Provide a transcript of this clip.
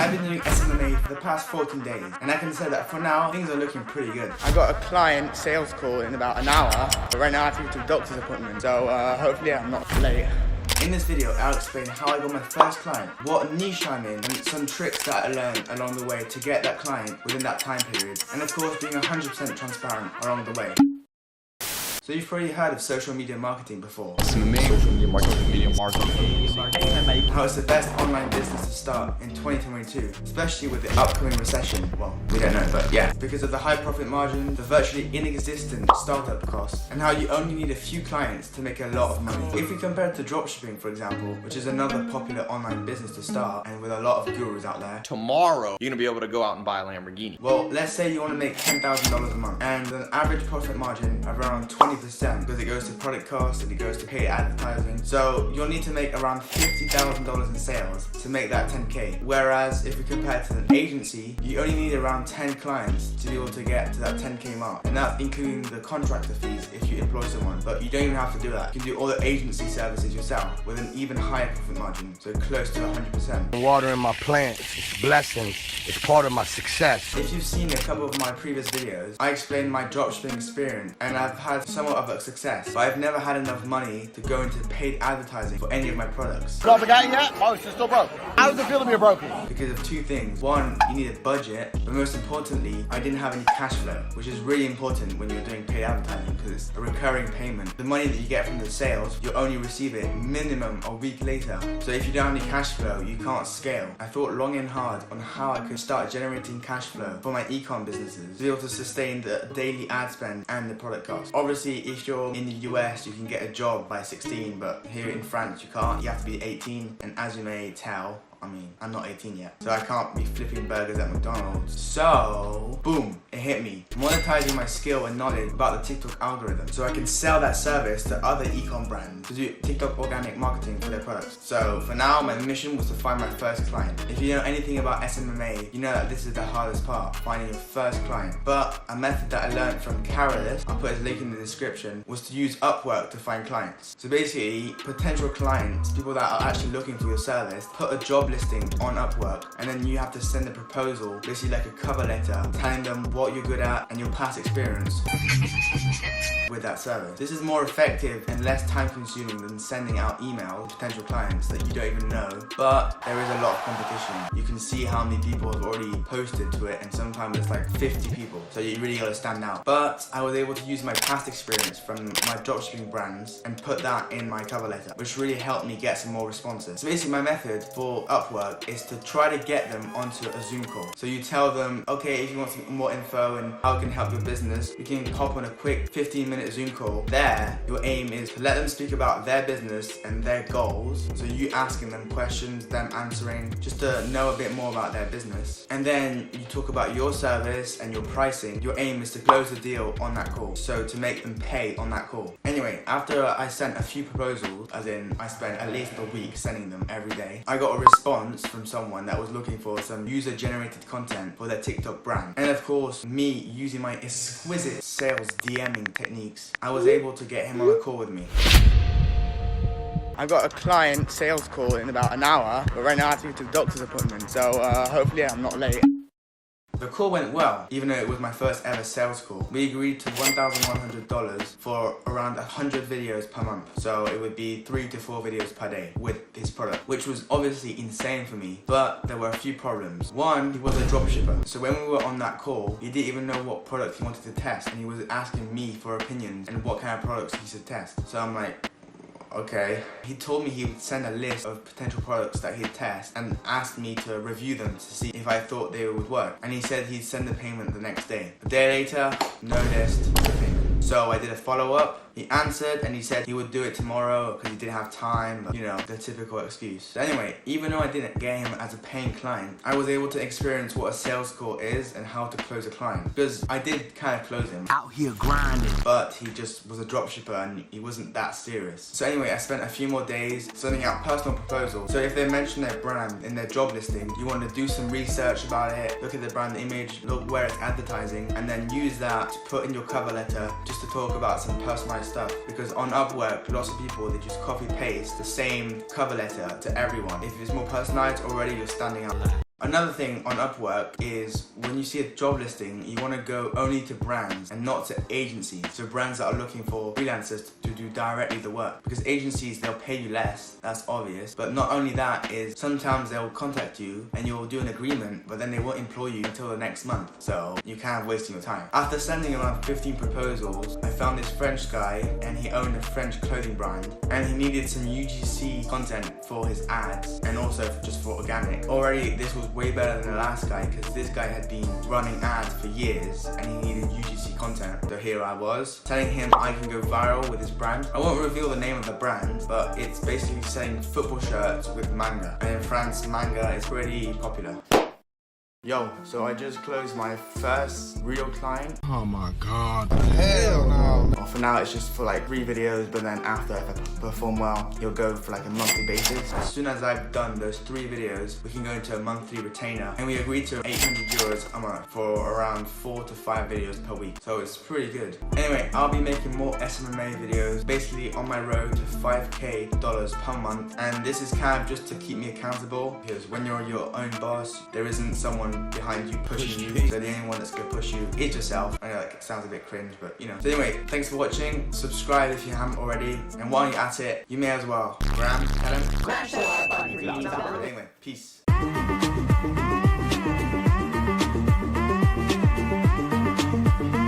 I've been doing SMMA for the past 14 days, and I can say that for now, things are looking pretty good. I got a client sales call in about an hour, but right now I have to go to a doctor's appointment, so hopefully I'm not late. In this video, I'll explain how I got my first client, what niche I'm in, and some tricks that I learned along the way to get that client within that time period, and of course being 100% transparent along the way. So you've probably heard of social media marketing before. SMMA, social media marketing. How it's the best online business to start in 2022, especially with the upcoming recession. Well, we don't know, but yeah. Because of the high profit margin, the virtually inexistent startup costs, and how you only need a few clients to make a lot of money. If we compare it to dropshipping, for example, which is another popular online business to start, and with a lot of gurus out there. Tomorrow, you're gonna be able to go out and buy a Lamborghini. Well, let's say you want to make $10,000 a month, and an average profit margin of around 20%, because it goes to product costs and it goes to paid advertising. So you'll need to make around $50,000 in sales to make that 10K. Whereas if we compare to an agency, you only need around 10 clients to be able to get to that 10K mark. And that's including the contractor fees if you employ someone. But you don't even have to do that. You can do all the agency services yourself with an even higher profit margin, so close to 100%. Watering my plants, it's blessings, it's part of my success. If you've seen a couple of my previous videos, I explained my dropshipping experience, and I've had somewhat of a success, but I've never had enough money to go into paid advertising for any of my products. Got the guy yet? Oh, it's still broke. How does it feel to be broke? Because of two things. One, you need a budget, but most importantly, I didn't have any cash flow, which is really important when you're doing paid advertising because it's a recurring payment. The money that you get from the sales, you'll only receive it minimum a week later. So if you don't have any cash flow, you can't scale. I thought long and hard on how I could start generating cash flow for my ecom businesses to be able to sustain the daily ad spend and the product cost. Obviously, if you're in the US, you can get a job by 16, but here in France, you can't. You have to be 18, and as you may tell, I mean, I'm not 18 yet, so I can't be flipping burgers at McDonald's. So, boom, it hit me. Monetizing my skill and knowledge about the TikTok algorithm so I can sell that service to other e-com brands to do TikTok organic marketing for their products. So, for now, my mission was to find my first client. If you know anything about SMMA, you know that this is the hardest part, finding your first client. But a method that I learned from Carolus, I'll put his link in the description, was to use Upwork to find clients. So basically, potential clients, people that are actually looking for your service, put a job listing on Upwork, and then you have to send a proposal, basically like a cover letter, telling them what you're good at and your past experience with that service. This is more effective and less time consuming than sending out emails to potential clients that you don't even know, but there is a lot of competition. You can see how many people have already posted to it, and sometimes it's like 50 people, so you really gotta stand out. But I was able to use my past experience from my dropshipping brands and put that in my cover letter, which really helped me get some more responses. So basically my method for Upwork is to try to get them onto a Zoom call. So you tell them, okay, if you want some more info and how it can help your business, you can hop on a quick 15-minute Zoom call. There, your aim is to let them speak about their business and their goals. So you asking them questions, them answering, just to know a bit more about their business. And then you talk about your service and your pricing. Your aim is to close the deal on that call. So to make them pay on that call. Anyway, after I sent a few proposals, as in I spent at least a week sending them every day, I got a response from someone that was looking for some user-generated content for their TikTok brand. And of course, me using my exquisite sales DMing techniques, I was able to get him on a call with me. I got a client sales call in about an hour, but right now I have to go to the doctor's appointment, so hopefully I'm not late. The call went well, even though it was my first ever sales call. We agreed to $1,100 for around 100 videos per month. So it would be 3 to 4 videos per day with his product, which was obviously insane for me, but there were a few problems. One, he was a dropshipper. So when we were on that call, he didn't even know what product he wanted to test, and he was asking me for opinions and what kind of products he should test. So I'm like, okay. He told me he would send a list of potential products that he'd test and asked me to review them to see if I thought they would work. And he said he'd send the payment the next day. A day later, no list, no payment. So I did a follow-up. He answered and he said he would do it tomorrow because he didn't have time, but, you know, the typical excuse. So anyway, even though I didn't get him as a paying client, I was able to experience what a sales call is and how to close a client. Because I did kind of close him. Out here grinding. But he just was a dropshipper and he wasn't that serious. So anyway, I spent a few more days sending out personal proposals. So if they mention their brand in their job listing, you want to do some research about it, look at the brand image, look where it's advertising, and then use that to put in your cover letter just to talk about some personalized stuff. Because on Upwork, lots of people, they just copy paste the same cover letter to everyone. If it's more personalized, already you're standing out there. Another thing on Upwork is when you see a job listing, you want to go only to brands and not to agencies. So brands that are looking for freelancers to do directly the work. Because agencies, they'll pay you less, that's obvious. But not only that is sometimes they'll contact you and you'll do an agreement, but then they won't employ you until the next month. So you're kind of wasting your time. After sending around 15 proposals, I found this French guy and he owned a French clothing brand and he needed some UGC content for his ads and also just for organic. Already this was way better than the last guy because this guy had been running ads for years and he needed UGC content. So here I was telling him I can go viral with his brand. I won't reveal the name of the brand, but it's basically selling football shirts with manga. And in France, manga is pretty popular. Yo, so I just closed my first real client. Oh my god, hell no. Well, for now it's just for like 3 videos, but then after if I perform well, he'll go for like a monthly basis. As soon as I've done those 3 videos, we can go into a monthly retainer and we agreed to 800 euros a month for around 4 to 5 videos per week. So it's pretty good. Anyway, I'll be making more SMMA videos, basically on my road to $5K per month. And this is kind of just to keep me accountable because when you're your own boss, there isn't someone behind you pushing you, so the only one that's gonna push you is yourself. I know like it sounds a bit cringe, but you know. So anyway, thanks for watching. Subscribe if you haven't already, and while you're at it, you may as well Graham, Helen. Anyway, peace.